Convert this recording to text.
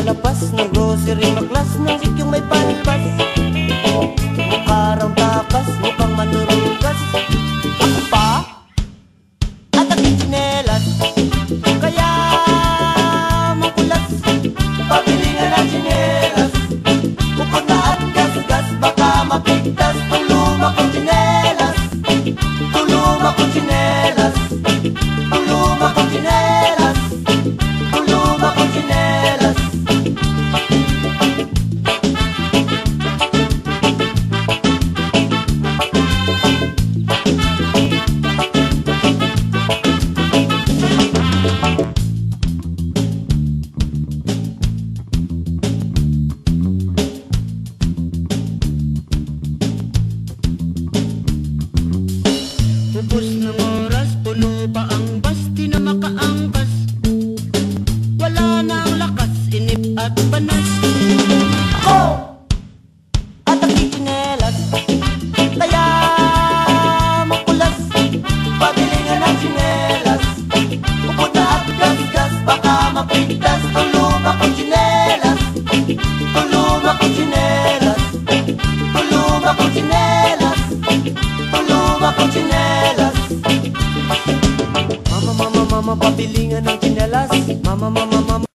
palapas ng grocery, maklas ng sikyong may palpas. Mukha raw takas, mukhang manurugas. Ako pa at ang tsinelas, kaya makulas. Pabili nga ng tsinelas, bukod na at gas-gas, baka mapigtas. Tuluma kong tsinelas, tuluma kong tsinelas, tuluma kong tsinelas, tuluma kong tsinelas. Pupus ng oras, puno pa ang bus, di na makaangkas. Wala na ang lakas, inip at panas. Ako at ang tsinelas, kaya makulas. Pabili nga ng tsinelas, bukod na at gas-gas, baka mapigtas. Tuluma kong tsinelas, tuluma kong tsinelas, tuluma kong tsinelas, tuluma kong tsinelas. Mama, mama, mama, pabili nga ng tsinelas. Mama, mama, mama.